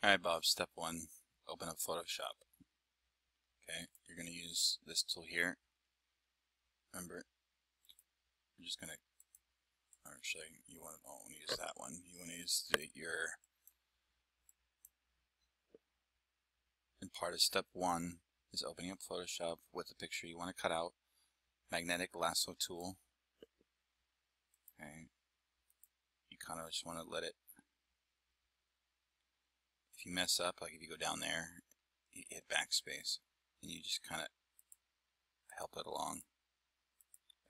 Alright, Bob, step one, open up Photoshop. Okay, you're going to use this tool here. Remember, you're just going to, actually, you don't want to use that one. You want to use and part of step one is opening up Photoshop with the picture you want to cut out. Magnetic lasso tool. Okay, you kind of just want to let it. If you mess up, like if you go down there, you hit backspace, and you just kind of help it along.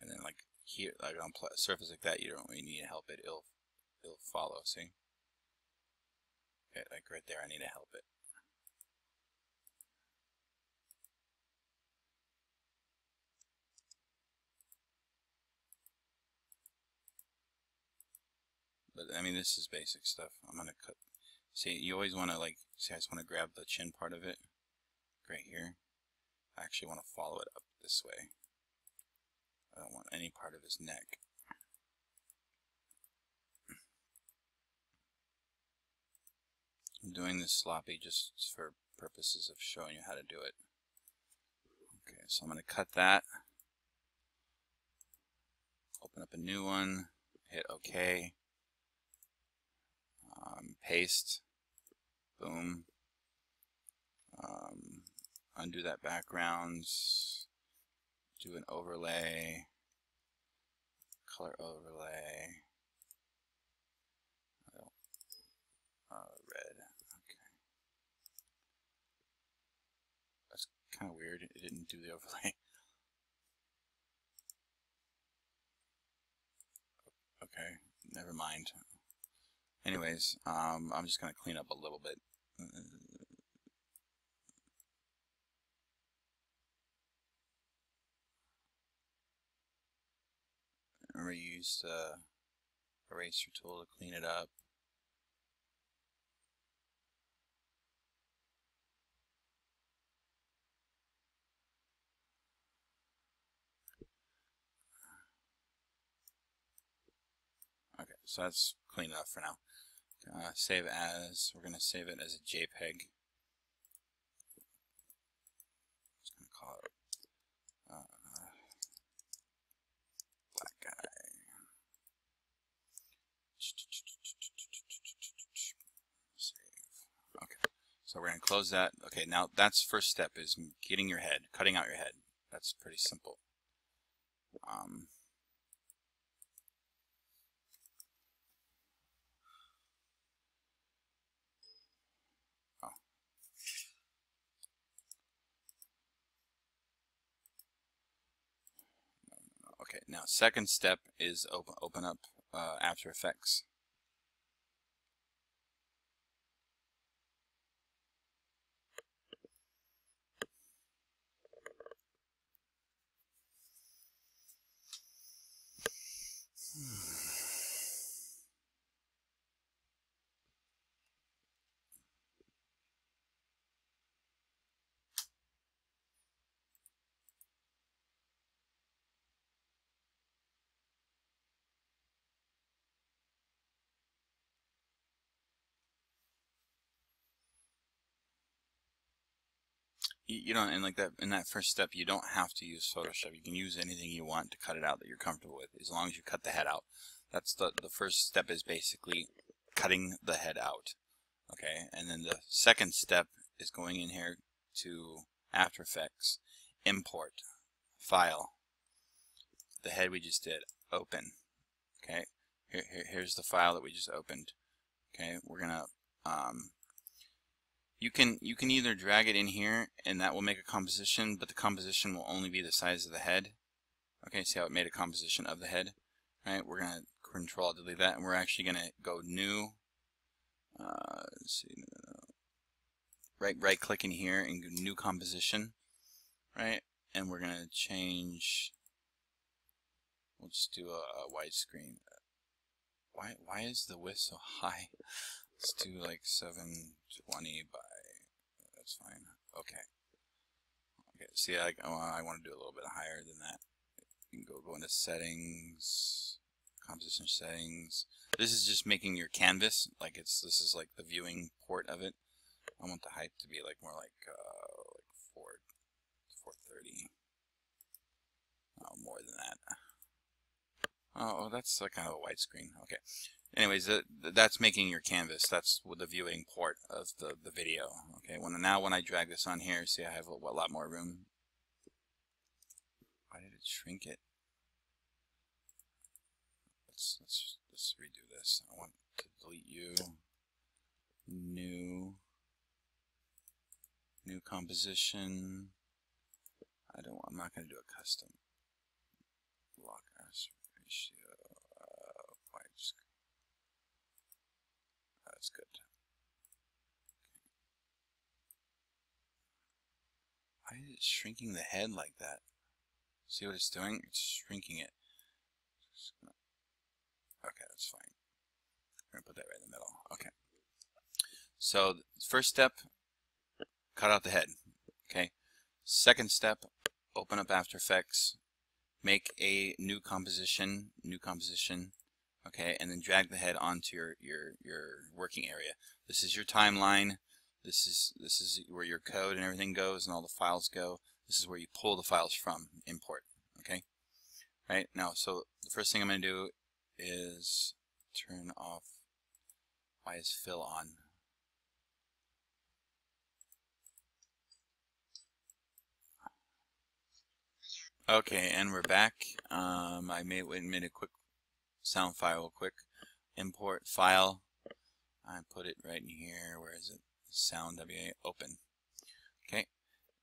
And then like here, like on a surface like that, you don't really need to help it. It'll follow. See? Okay, like right there, I need to help it. But I mean, this is basic stuff. I'm gonna cut. See, you always want to like. See, I just want to grab the chin part of it, right here. I actually want to follow it up this way. I don't want any part of his neck. I'm doing this sloppy just for purposes of showing you how to do it. Okay, so I'm going to cut that. Open up a new one. Hit OK. Paste. Boom. Undo that background. Do an overlay. Color overlay. Red. Okay. That's kind of weird. It didn't do the overlay. Okay, never mind. Anyways, I'm just going to clean up a little bit. Remember, you used the eraser tool to clean it up. Okay, so that's clean enough for now. Save as, we're going to save it as a JPEG. Just going to call it black guy. Save. Okay, so we're going to close that. Okay, now that's first step, is getting your head, cutting out your head. That's pretty simple. Okay, now second step is open up After Effects. You don't, and like that, in that first step, you don't have to use Photoshop. You can use anything you want to cut it out that you're comfortable with, as long as you cut the head out. That's the first step, is basically cutting the head out. Okay, and then the second step is going in here to After Effects, import, file, the head we just did, open. Okay, here's the file that we just opened. Okay, we're gonna you can either drag it in here and that will make a composition, but the composition will only be the size of the head. Okay, see how it made a composition of the head? Right, we're gonna Control delete that, and we're actually gonna go new. Let's see, right click in here and go new composition. Right, and we're gonna change. We'll just do a widescreen. Why is the width so high? Let's do like 720 by. That's fine. Okay. Okay. See, I want to do a little bit higher than that. You can go into settings, composition settings. This is just making your canvas like this is like the viewing port of it. I want the height to be like more like 430. Oh, more than that. Oh, that's like kind of a widescreen. Okay. Anyways, that's making your canvas. That's the viewing port of the video. Okay. Now when I drag this on here, see I have a lot more room. Why did it shrink it? Let's redo this. I want to delete you. New composition. I'm not going to do a custom. Lock aspect ratio. Widescreen. That's good. Why is it shrinking the head like that? See what it's doing? It's shrinking it. Okay, that's fine. We're going to put that right in the middle. Okay. So, first step, cut out the head. Okay. Second step, open up After Effects, make a new composition, okay, and then drag the head onto your working area. This is your timeline. This is where your code and everything goes and all the files go. This is where you pull the files from, import, okay? Right, now, so the first thing I'm going to do is turn off, why is fill on? Okay, and we're back. I made a quick sound file real quick. Import file. I put it right in here. Where is it? Sound WA open. Okay.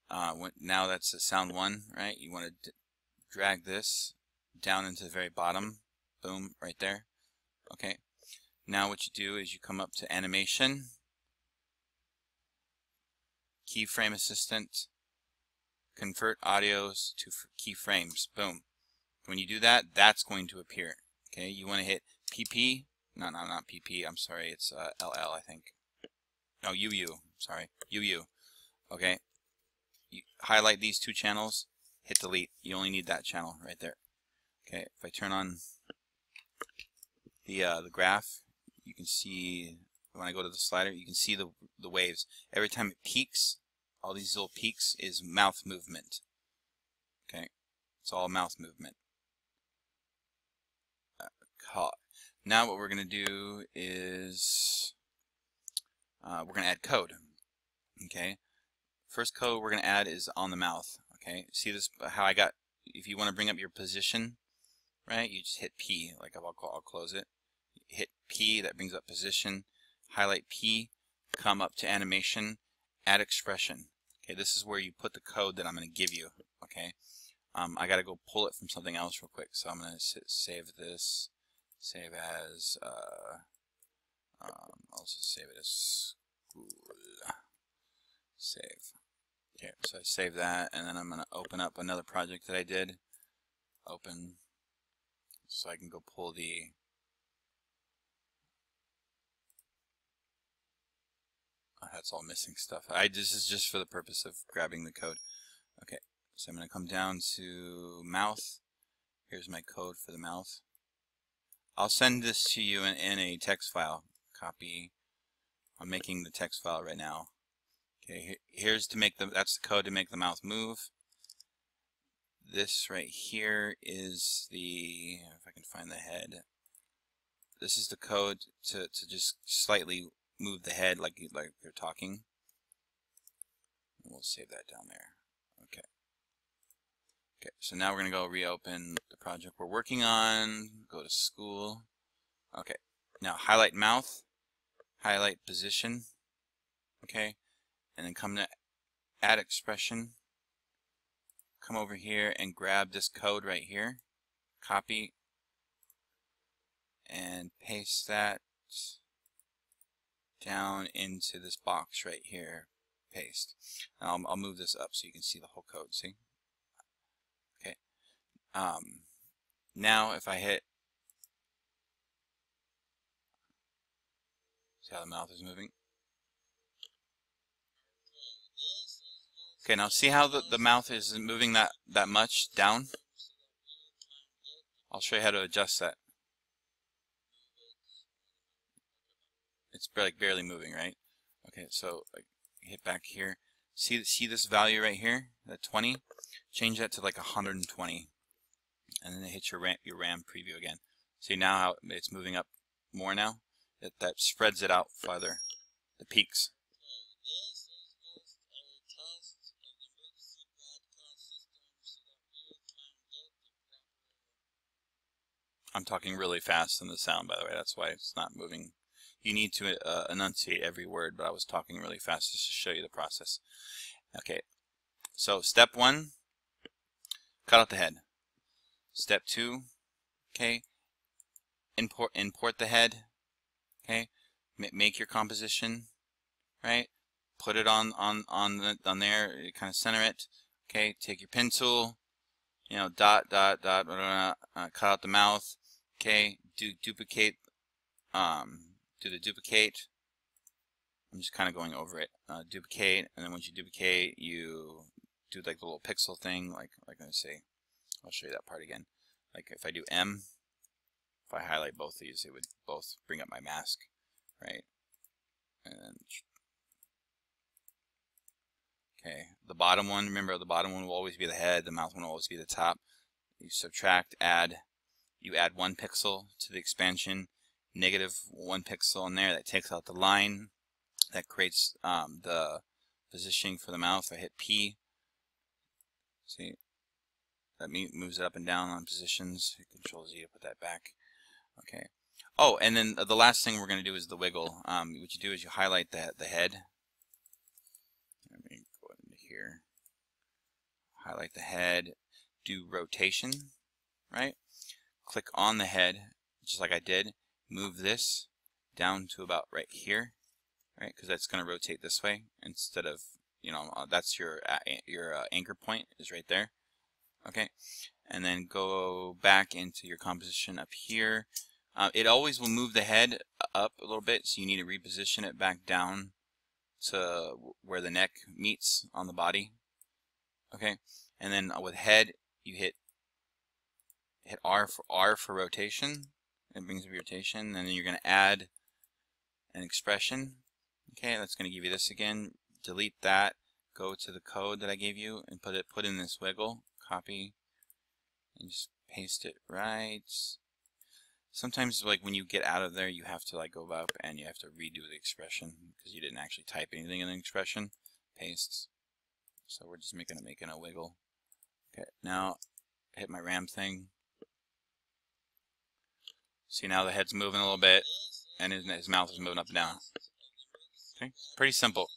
Now that's a sound 1, right? You want to drag this down into the very bottom. Boom, right there. Okay. Now what you do is you come up to animation, keyframe assistant, convert audios to keyframes. Boom. When you do that, that's going to appear. Okay, you want to hit PP. No, not PP. I'm sorry. It's LL, I think. No, UU. Sorry, UU. Okay. You highlight these two channels. Hit delete. You only need that channel right there. Okay. If I turn on the graph, you can see when I go to the slider, you can see the waves. Every time it peaks, all these little peaks is mouth movement. Okay, it's all mouth movement. Now what we're going to do is we're going to add code. Okay, first code we're going to add is on the mouth. Okay, see this? How I got? If you want to bring up your position, right? You just hit P. Like I'll close it. Hit P. That brings up position. Highlight P. Come up to animation. Add expression. Okay, this is where you put the code that I'm going to give you. Okay, I got to go pull it from something else real quick. So I'm going to save this. Save as. I'll just save it as school. Save. Okay, so I save that, and then I'm going to open up another project that I did. Open. So I can go pull the. Oh, that's all missing stuff. This is just for the purpose of grabbing the code. Okay, so I'm going to come down to mouth. Here's my code for the mouth. I'll send this to you in a text file. Copy. I'm making the text file right now. Okay, here's to make that's the code to make the mouth move. This right here is the, if I can find the head. This is the code to just slightly move the head like they're talking. We'll save that down there. Okay. Okay, so now we're going to go reopen the project we're working on, go to school. Okay, now highlight mouth, highlight position, okay, and then come to add expression. Come over here and grab this code right here, copy, and paste that down into this box right here, paste. And I'll move this up so you can see the whole code, see? Okay. Now if I hit, see how the mouth is moving? Okay, now see how the mouth is moving that much down? I'll show you how to adjust that. It's barely moving, right? Okay, so like hit back here. See this value right here, that 20? Change that to like 120, and then hit your RAM preview again. See now how it's moving up more now? That spreads it out farther, the peaks. I'm talking really fast in the sound, by the way. That's why it's not moving. You need to enunciate every word, but I was talking really fast just to show you the process. Okay, so step 1, cut out the head. Step 2, okay, import the head. Okay, make your composition, right? Put it on there. Kind of center it. Okay, take your pencil. You know, dot, cut out the mouth. Okay, duplicate. Do the duplicate. I'm just kind of going over it. Duplicate, and then once you duplicate, you do like the little pixel thing, like I say. I'll show you that part again. Like if I do M, if I highlight both these, it would both bring up my mask, right? And then, okay, the bottom one. Remember, the bottom one will always be the head. The mouth one will always be the top. You subtract, add. You add 1 pixel to the expansion, -1 pixel in there. That takes out the line. That creates the positioning for the mouth. I hit P. See, that moves it up and down on positions. Hit Control Z to put that back. Okay. Oh, and then the last thing we're going to do is the wiggle. What you do is you highlight the head. Let me go into here. Highlight the head. Do rotation, right? Click on the head, just like I did. Move this down to about right here, right? Because that's going to rotate this way instead of, you know, that's your anchor point is right there. Okay, and then go back into your composition up here. It always will move the head up a little bit, so you need to reposition it back down to where the neck meets on the body. Okay, and then with head, you hit R for rotation. It brings up rotation, and then you're going to add an expression. Okay, that's going to give you this again. Delete that. Go to the code that I gave you and put in this wiggle. Copy and just paste it right. Sometimes, like when you get out of there, you have to like go up and you have to redo the expression because you didn't actually type anything in the expression. Paste. So we're just making a wiggle. Okay, now hit my RAM thing. See, now the head's moving a little bit, and his mouth is moving up and down. Okay, pretty simple.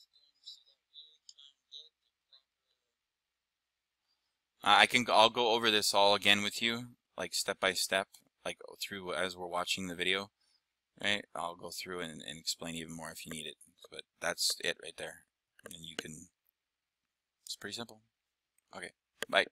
I'll go over this all again with you, like step by step, like through as we're watching the video, right? I'll go through and explain even more if you need it, but that's it right there, and you can. It's pretty simple. Okay, bye.